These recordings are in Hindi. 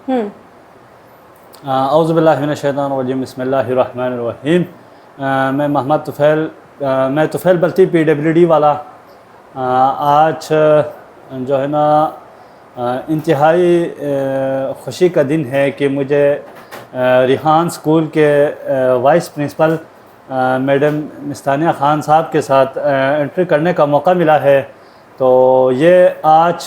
औज़ुबिल्लाहिमिनश्शैतानिर्रजीम बिस्मिल्लाहिर्रहमानिर्रहीम। मैं मोहम्मद तुफ़ैल, मैं तुफ़ैल बल्ती PWD वाला। आज जो है ना इंतहाई ख़ुशी का दिन है कि मुझे रिहान स्कूल के वाइस प्रिंसिपल मैडम मिस्तानिया ख़ान साहब के साथ एंट्री करने का मौका मिला है। तो ये आज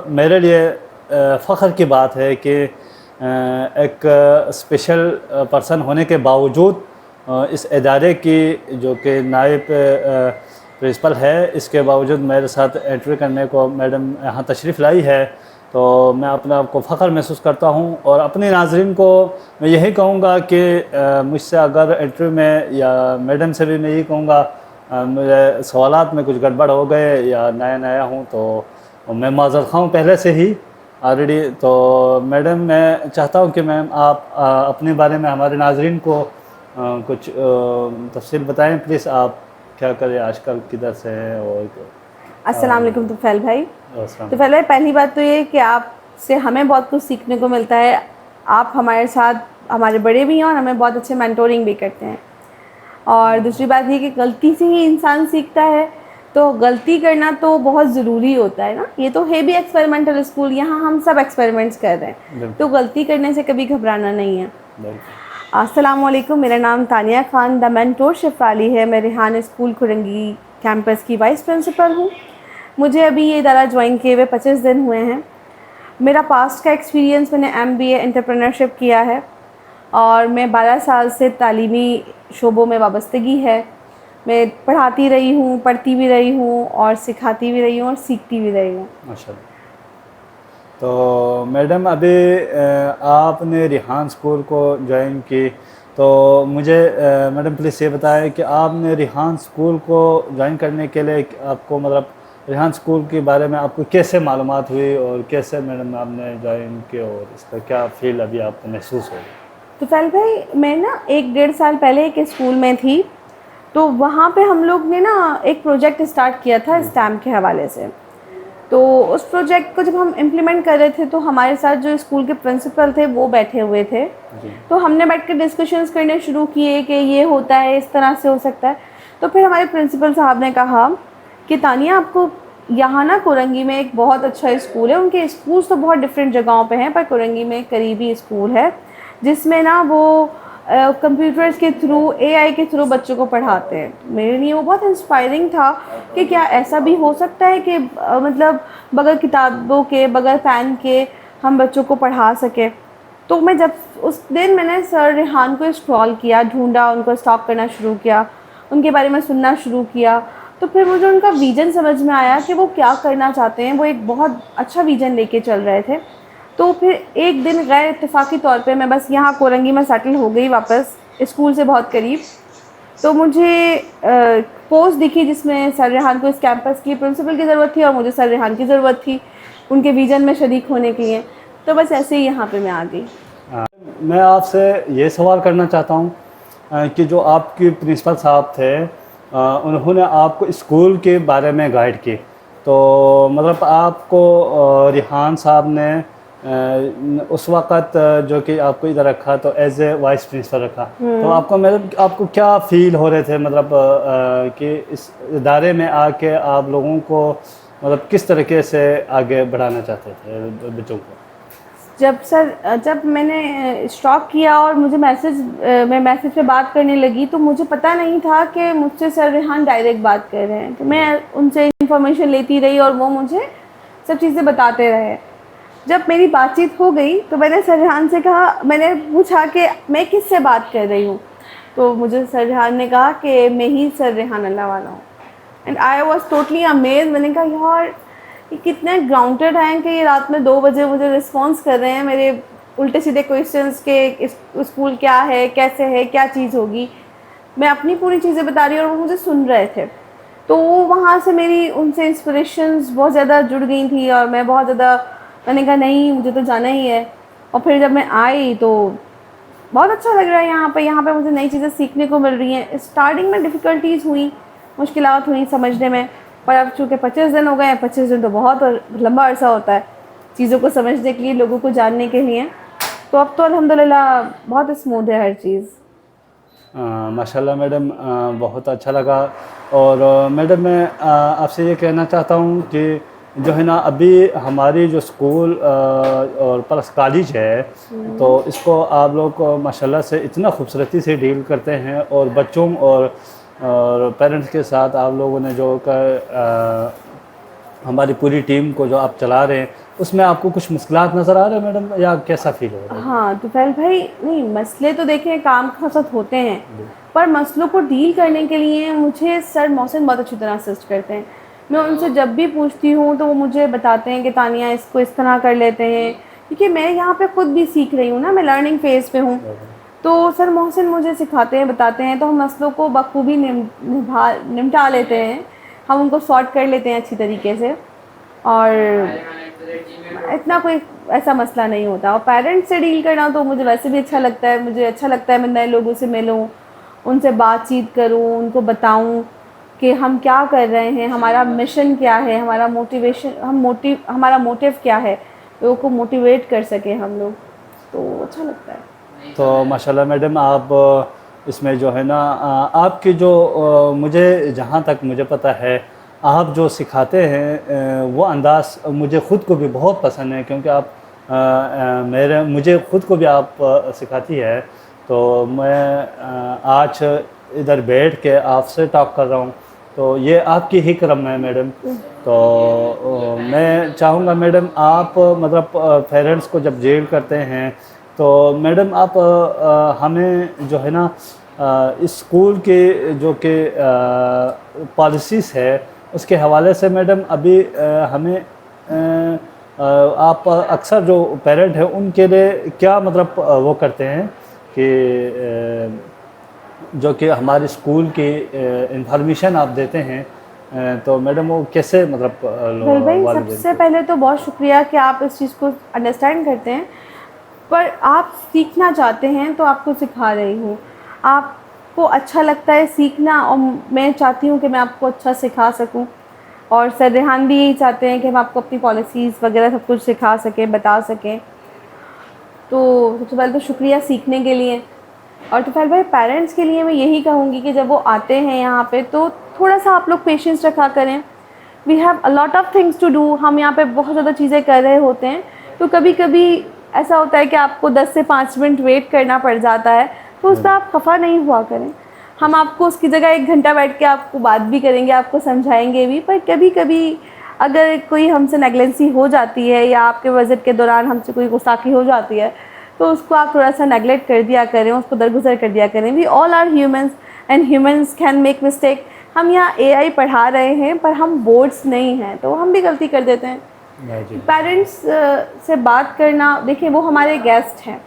मेरे लिए फ़ख्र की बात है कि एक स्पेशल पर्सन होने के बावजूद इस इदारे की जो कि नायब प्रिंसिपल है, इसके बावजूद मेरे साथ एंट्री करने को मैडम यहाँ तशरीफ़ लाई है। तो मैं अपने आप को फ़ख्र महसूस करता हूँ और अपने नाज़रीन को मैं यही कहूँगा कि मुझसे अगर एंट्री में या मैडम से भी मैं यही कहूँगा मुझे सवालात में कुछ गड़बड़ हो गए या नया हूँ तो मैं माज़रत ख़्वाह हूँ पहले से ही ऑलरेडी। तो मैडम मैं चाहता हूँ कि मैम आप अपने बारे में हमारे नाज़रीन को कुछ तफसील बताएं प्लीज़। आप क्या करें आजकल, किधर से हैं? और अस्सलाम वालेकुम तुफ़ैल भाई। तुफ़ैल भाई, पहली बात तो ये कि आपसे हमें बहुत कुछ सीखने को मिलता है। आप हमारे साथ हमारे बड़े भी हैं और हमें बहुत अच्छे मेंटोरिंग भी करते हैं। और दूसरी बात ये कि गलती से ही इंसान सीखता है, तो गलती करना तो बहुत ज़रूरी होता है ना। ये तो है भी एक्सपेरिमेंटल स्कूल, यहाँ हम सब एक्सपेरिमेंट्स कर रहे हैं, तो गलती करने से कभी घबराना नहीं है। अस्सलाम वालेकुम, मेरा नाम तानिया ख़ान द मेंटोर शिफ़ाली है। मैं रिहान स्कूल खुरंगी कैंपस की वाइस प्रिंसिपल हूँ। मुझे अभी ये इदारा ज्वाइन किए हुए 25 दिन हुए हैं। मेरा पास्ट का एक्सपीरियंस, मैंने MBA एंटरप्रेन्योरशिप किया है और मैं 12 साल से तालीमी शोबों में वाबस्तगी है। मैं पढ़ाती रही हूँ, पढ़ती भी रही हूँ और सिखाती भी रही हूँ और सीखती भी रही हूँ। माशाल्लाह। तो मैडम अभी आपने रिहान स्कूल को ज्वाइन की, तो मुझे मैडम प्लीज़ ये बताएं कि आपने रिहान स्कूल को ज्वाइन करने के लिए आपको मतलब रिहान स्कूल के बारे में आपको कैसे मालूमात हुई और कैसे मैडम आपने ज्वाइन किया और इसका क्या फील अभी आपको महसूस हो? तो तुफ़ैल भाई, मैं ना 1-1.5 साल पहले एक स्कूल में थी, तो वहाँ पे हम लोग ने ना एक प्रोजेक्ट स्टार्ट किया था स्टैम्प के हवाले से। तो उस प्रोजेक्ट को जब हम इम्प्लीमेंट कर रहे थे तो हमारे साथ जो स्कूल के प्रिंसिपल थे वो बैठे हुए थे। तो हमने बैठ कर डिस्कशंस करने शुरू किए कि ये होता है, इस तरह से हो सकता है। तो फिर हमारे प्रिंसिपल साहब ने कहा कि तानिया, आपको यहाँ ना कुरंगी में एक बहुत अच्छा स्कूल है। उनके स्कूल्स तो बहुत डिफरेंट जगहों पे हैं, पर कुरंगी में एक करीबी स्कूल है जिसमें ना वो कंप्यूटर्स के थ्रू, AI के थ्रू बच्चों को पढ़ाते हैं। मेरे लिए वो बहुत इंस्पायरिंग था कि क्या ऐसा भी हो सकता है कि मतलब बगैर किताबों के, बगैर पेन के हम बच्चों को पढ़ा सकें। तो मैं जब उस दिन मैंने सर रिहान को स्क्रॉल किया, ढूंढा, उनको स्टॉक करना शुरू किया, उनके बारे में सुनना शुरू किया, तो फिर मुझे उनका विज़न समझ में आया कि वो क्या करना चाहते हैं। वो एक बहुत अच्छा विज़न लेके चल रहे थे। तो फिर एक दिन गैर इत्तेफाकी तौर पे मैं बस यहाँ कोरंगी में सेटल हो गई वापस, स्कूल से बहुत करीब। तो मुझे पोस्ट दिखी जिसमें सर रिहान को इस कैंपस की प्रिंसिपल की ज़रूरत थी और मुझे सर रिहान की ज़रूरत थी उनके विज़न में शरीक होने के लिए। तो बस ऐसे ही यहाँ पे मैं आ गई। मैं आपसे ये सवाल करना चाहता हूँ कि जो आपके प्रिंसिपल साहब थे उन्होंने आपको स्कूल के बारे में गाइड की, तो मतलब आपको रिहान साहब ने उस वक़्त जो कि आपको इधर रखा तो एज ए वाइस प्रिंसिपल रखा, तो आपको मतलब आपको क्या फ़ील हो रहे थे मतलब कि इस इदारे में आके आप लोगों को मतलब किस तरीके से आगे बढ़ाना चाहते थे बच्चों को? जब मैंने स्टॉप किया और मुझे मैं मैसेज पे बात करने लगी, तो मुझे पता नहीं था कि मुझसे सर रिहान डायरेक्ट बात कर रहे हैं। तो मैं उनसे इंफॉर्मेशन लेती रही और वो मुझे सब चीज़ें बताते रहे। जब मेरी बातचीत हो गई तो मैंने सर रिहान से कहा, मैंने पूछा कि मैं किससे बात कर रही हूँ, तो मुझे सर रिहान ने कहा कि मैं ही सर रिहान अल्लाह वाला हूँ। And I was totally amaze. मैंने कहा यार, ये कितने ग्राउंडेड हैं कि ये रात में 2 बजे मुझे रिस्पॉन्स कर रहे हैं मेरे उल्टे सीधे क्वेश्चंस के, स्कूल क्या है, कैसे है, क्या चीज़ होगी। मैं अपनी पूरी चीज़ें बता रही हूँ और वो मुझे सुन रहे थे। तो वहाँ से मेरी उनसे इंस्पिरेशंस बहुत ज़्यादा जुड़ गई थी और मैं बहुत ज़्यादा, मैंने कहा नहीं, मुझे तो जाना ही है। और फिर जब मैं आई तो बहुत अच्छा लग रहा है यहाँ पे मुझे नई चीज़ें सीखने को मिल रही हैं। स्टार्टिंग में डिफ़िकल्टीज़ हुई, मुश्किलात हुई समझने में, पर अब चूँकि 25 दिन हो गए हैं, 25 दिन तो बहुत लंबा अरसा होता है चीज़ों को समझने के लिए, लोगों को जानने के लिए। तो अब तो अल्हम्दुलिल्लाह बहुत स्मूथ है हर चीज़। माशाल्लाह मैडम, बहुत अच्छा लगा। और मैडम मैं आपसे ये कहना चाहता हूँ कि जो है ना अभी हमारी जो स्कूल और प्लस कॉलेज है, तो इसको आप लोग माशाल्लाह से इतना खूबसूरती से डील करते हैं, और बच्चों और पेरेंट्स के साथ आप लोगों ने जो हमारी पूरी टीम को जो आप चला रहे हैं, उसमें आपको कुछ मुश्किलात नज़र आ रहे हैं मैडम, या कैसा फील हो रहा है? हाँ तुफैल भाई, नहीं मसले तो देखें काम के साथ होते हैं, पर मसलों को डील करने के लिए मुझे सर मोहसिन बहुत अच्छी तरह असिस्ट करते हैं। मैं उनसे जब भी पूछती हूँ तो वो मुझे बताते हैं कि तानिया इसको इस तरह कर लेते हैं, क्योंकि मैं यहाँ पे ख़ुद भी सीख रही हूँ ना, मैं लर्निंग फ़ेज़ पे हूँ। तो सर मोहसिन मुझे सिखाते हैं, बताते हैं, तो हम मसलों को बखूबी निपटा लेते हैं, हम उनको सॉर्ट कर लेते हैं अच्छी तरीके से, और इतना कोई ऐसा मसला नहीं होता। और पेरेंट्स से डील करना तो मुझे वैसे भी अच्छा लगता है, मुझे अच्छा लगता है मैं नए लोगों से मिलूँ, उनसे बातचीत करूँ, उनको बताऊँ कि हम क्या कर रहे हैं, हमारा मिशन क्या है, हमारा मोटिवेशन हमारा मोटिव क्या है, लोगों को मोटिवेट कर सकें हम लोग, तो अच्छा लगता है। तो माशाल्लाह मैडम, आप इसमें जो है ना आपकी जो मुझे जहाँ तक मुझे पता है, आप जो सिखाते हैं वो अंदाज़ मुझे ख़ुद को भी बहुत पसंद है, क्योंकि आप मुझे ख़ुद को भी आप सिखाती है। तो मैं आज इधर बैठ के आपसे टॉक कर रहा हूँ, तो ये आपकी ही करम है मैडम। तो मैं चाहूँगा मैडम, आप मतलब पेरेंट्स को जब जेल करते हैं, तो मैडम आप हमें जो है ना इस स्कूल के जो कि पॉलिसीज़ है उसके हवाले से मैडम अभी हमें आप अक्सर जो पेरेंट हैं उनके लिए क्या मतलब वो करते हैं कि जो कि हमारे स्कूल की इंफॉर्मेशन आप देते हैं, तो मैडम वो कैसे मतलब भाई सबसे पहले तो बहुत शुक्रिया कि आप इस चीज़ को अंडरस्टैंड करते हैं, पर आप सीखना चाहते हैं तो आपको सिखा रही हूँ। आपको अच्छा लगता है सीखना, और मैं चाहती हूँ कि मैं आपको अच्छा सिखा सकूँ, और सर रेहान भी यही चाहते हैं कि हम आपको अपनी पॉलिसीज़ वगैरह सब कुछ सिखा सकें, बता सकें। तो सबसे पहले तो शुक्रिया सीखने के लिए। और तो फिर भाई पेरेंट्स के लिए मैं यही कहूँगी कि जब वो आते हैं यहाँ पे तो थोड़ा सा आप लोग पेशेंस रखा करें। We have a lot of things to do, हम यहाँ पे बहुत ज़्यादा चीज़ें कर रहे होते हैं, तो कभी कभी ऐसा होता है कि आपको 10 से 5 मिनट वेट करना पड़ जाता है, तो उस पर आप खफा नहीं हुआ करें। हम आपको उसकी जगह 1 घंटा बैठ के आपको बात भी करेंगे, आपको समझाएंगे भी, पर कभी कभी अगर कोई हमसे नेगलेंसी हो जाती है या आपके विज़िट के दौरान हमसे कोई गुस्ताखी हो जाती है, तो उसको आप थोड़ा सा नेगलेक्ट कर दिया करें, उसको दरगुजर कर दिया करें। We all are humans and humans can make mistake. हम यहाँ AI पढ़ा रहे हैं, पर हम बोर्ड्स नहीं हैं, तो हम भी गलती कर देते हैं। पेरेंट्स से बात करना, देखिए वो हमारे गेस्ट हैं,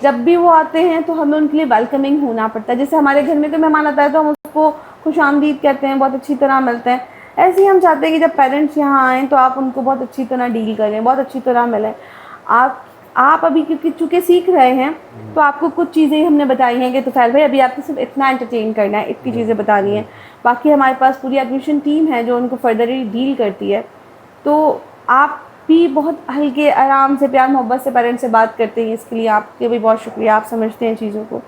जब भी वो आते हैं तो हमें उनके लिए वेलकमिंग होना पड़ता है। जैसे हमारे घर में कोई मेहमान आता है तो हम उसको खुशामदीद कहते हैं, बहुत अच्छी तरह मिलते हैं। ऐसे ही हम चाहते हैं कि जब पेरेंट्स यहाँ आएँ तो आप उनको बहुत अच्छी तरह डील करें, बहुत अच्छी तरह मिलें। आप अभी क्योंकि चूँकि सीख रहे हैं, तो आपको कुछ चीज़ें हमने बताई हैं कि तुफैल भाई अभी आपको सिर्फ इतना एंटरटेन करना है, इतनी चीज़ें बतानी है। बाकी हमारे पास पूरी एडमिशन टीम है जो उनको फर्दरली डील करती है। तो आप भी बहुत हल्के आराम से प्यार मोहब्बत से पेरेंट्स से बात करते हैं, इसके लिए आपके भी बहुत शुक्रिया, आप समझते हैं चीज़ों को।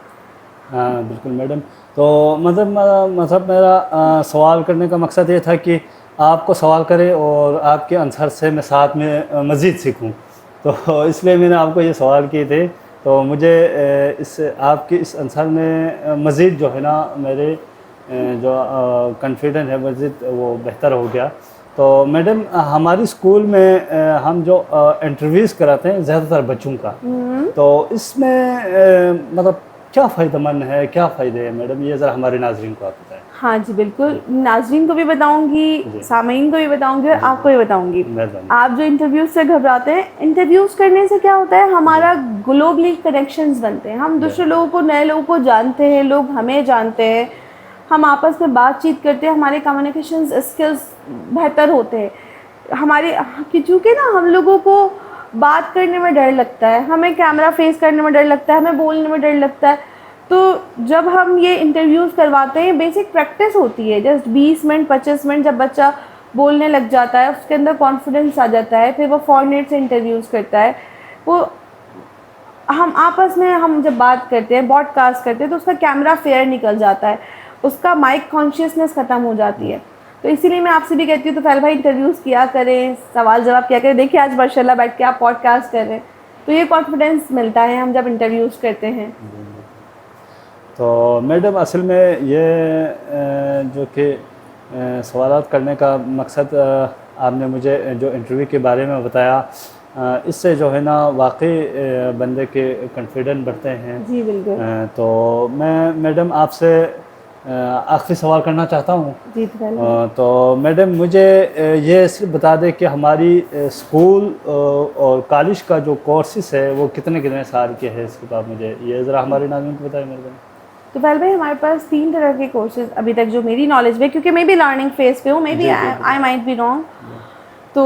हाँ बिल्कुल मैडम। तो मतलब मेरा सवाल करने का मकसद ये था कि आपको सवाल करें और आपके आंसर से मैं साथ में मज़ीद सीखूं, तो इसलिए मैंने आपको ये सवाल किए थे। तो मुझे इस आपके इस आंसर में मज़ीद जो है ना मेरे जो कॉन्फिडेंस है मज़ीद वो बेहतर हो गया। तो मैडम हमारी स्कूल में हम जो इंटरव्यूज़ कराते हैं ज़्यादातर बच्चों का, तो इसमें मतलब क्या फ़ायदेमंद है, क्या फ़ायदे हैं मैडम, ये ज़रा हमारे नाज़रीन को आप बताएं। हाँ जी बिल्कुल, नाज़रीन को भी बताऊंगी, सामीन को भी बताऊंगी और आपको भी बताऊंगी। आप जो इंटरव्यूज़ से घबराते हैं, इंटरव्यूज़ करने से क्या होता है, हमारा ग्लोबली कनेक्शंस बनते हैं, हम दूसरे लोगों को, नए लोगों को जानते हैं, लोग हमें जानते हैं, हम आपस में बातचीत करते हैं, हमारे कम्युनिकेशन स्किल्स बेहतर होते हैं हमारे। चूँकि ना हम लोगों को बात करने में डर लगता है, हमें कैमरा फेस करने में डर लगता है, हमें बोलने में डर लगता है। तो जब हम ये इंटरव्यूज़ करवाते हैं, बेसिक प्रैक्टिस होती है, जस्ट 20 मिनट 25 मिनट, जब बच्चा बोलने लग जाता है, उसके अंदर कॉन्फिडेंस आ जाता है, फिर वो फॉरनेट से इंटरव्यूज़ करता है, वो हम आपस में हम जब बात करते हैं, ब्रॉडकास्ट करते हैं, तो उसका कैमरा फेयर निकल जाता है, उसका माइक कॉन्शियसनेस ख़त्म हो जाती है। तो इसीलिए मैं आपसे भी कहती हूँ तो तुफैल भाई इंटरव्यूज़ किया करें, सवाल जवाब किया करें। देखिए आज माशाल्लाह बैठ के आप पॉडकास्ट कर रहे हैं, तो ये कॉन्फिडेंस मिलता है हम जब इंटरव्यूज़ करते हैं। तो मैडम असल में ये जो कि सवालात करने का मकसद आपने मुझे जो इंटरव्यू के बारे में बताया, इससे जो है ना वाकई बंदे के कॉन्फिडेंट बढ़ते हैं। जी बिल्कुल। तो मैं मैडम आपसे आखिरी सवाल करना चाहता हूँ। जी तुफैल भाई। तो मैडम मुझे ये सिर्फ बता दें कि हमारी स्कूल और कॉलेज का जो कोर्सेस है वो कितने कितने साल के हैं, इसके बाद मुझे ये ज़रा हमारे नाज़रीन को बताएं मेरे। तो पहले भाई हमारे पास 3 तरह के कोर्सेज अभी तक जो मेरी नॉलेज में, क्योंकि मैं भी लर्निंग फेज पे हूँ, maybe I might be wrong. तो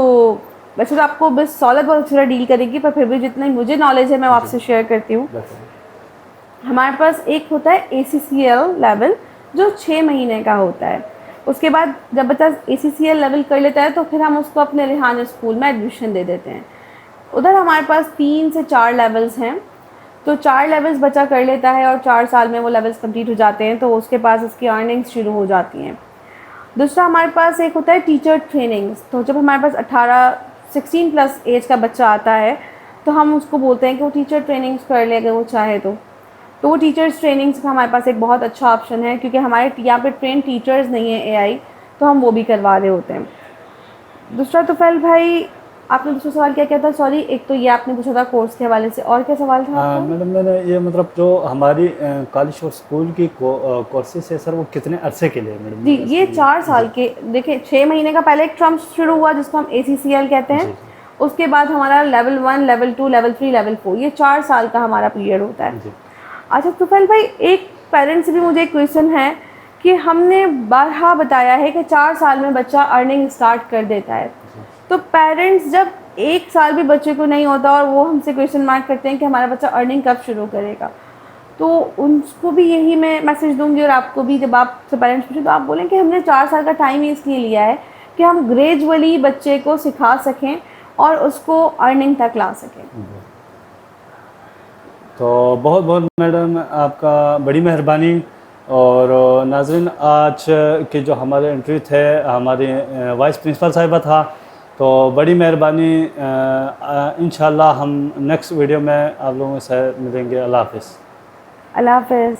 वैसे तो आपको बस सहूलत बहुत अच्छी तरह डील करेगी, पर फिर भी जितनी मुझे नॉलेज है मैं वो आपसे शेयर करती हूँ। हमारे पास एक होता है ACCL लेवल जो 6 महीने का होता है। उसके बाद जब बच्चा ACCL लेवल कर लेता है तो फिर हम उसको अपने रिहाना स्कूल में एडमिशन दे देते हैं। उधर हमारे पास 3 से 4 लेवल्स हैं। तो 4 लेवल्स बच्चा कर लेता है और 4 साल में वो लेवल्स कंप्लीट हो जाते हैं, तो उसके पास उसकी अर्निंग्स शुरू हो जाती हैं। दूसरा हमारे पास एक होता है टीचर ट्रेनिंग्स। तो जब हमारे पास 16 प्लस एज का बच्चा आता है तो हम उसको बोलते हैं कि वो टीचर ट्रेनिंग्स कर ले अगर वो चाहे तो वो टीचर्स ट्रेनिंग्स का हमारे पास एक बहुत अच्छा ऑप्शन है, क्योंकि हमारे यहाँ पे ट्रेन टीचर्स नहीं है AI, तो हम वो भी करवा रहे होते हैं। दूसरा तुफैल भाई आपने दूसरा सवाल क्या किया था? सॉरी, एक तो ये आपने पूछा था कोर्स के हवाले से, और क्या सवाल था आपका? मैडम मैंने ये मतलब जो हमारी कॉलेज और स्कूल की कोर्सेस है सर वो कितने अरसे के लिए मैडम? जी ये 4 साल के। देखिए 6 महीने का पहले एक ट्रम शुरू हुआ जिसको हम ACCL कहते हैं। उसके बाद हमारा लेवल 1, लेवल 2, लेवल 3, लेवल 4, ये 4 साल का हमारा पीरियड होता है। अच्छा तुफैल भाई, एक पेरेंट्स से भी मुझे एक क्वेश्चन है कि हमने बारहा बताया है कि 4 साल में बच्चा अर्निंग स्टार्ट कर देता है, तो पेरेंट्स जब 1 साल भी बच्चे को नहीं होता और वो हमसे क्वेश्चन मार्क करते हैं कि हमारा बच्चा अर्निंग कब शुरू करेगा, तो उनको भी यही मैं मैसेज दूंगी और आपको भी, जब आपसे पेरेंट्स पूछें तो आप बोलें कि हमने 4 साल का टाइम ही इसलिए लिया है कि हम ग्रेजुअली बच्चे को सिखा सकें और उसको अर्निंग तक ला सकें। तो बहुत बहुत मैडम आपका बड़ी मेहरबानी। और नाज़रीन आज के जो हमारे इंटरव्यू थे हमारी वाइस प्रिंसिपल साहिबा था, तो बड़ी मेहरबानी। इंशाल्लाह हम नेक्स्ट वीडियो में आप लोगों से मिलेंगे। अल्लाह हाफ़िज़। अल्लाह हाफ़िज़।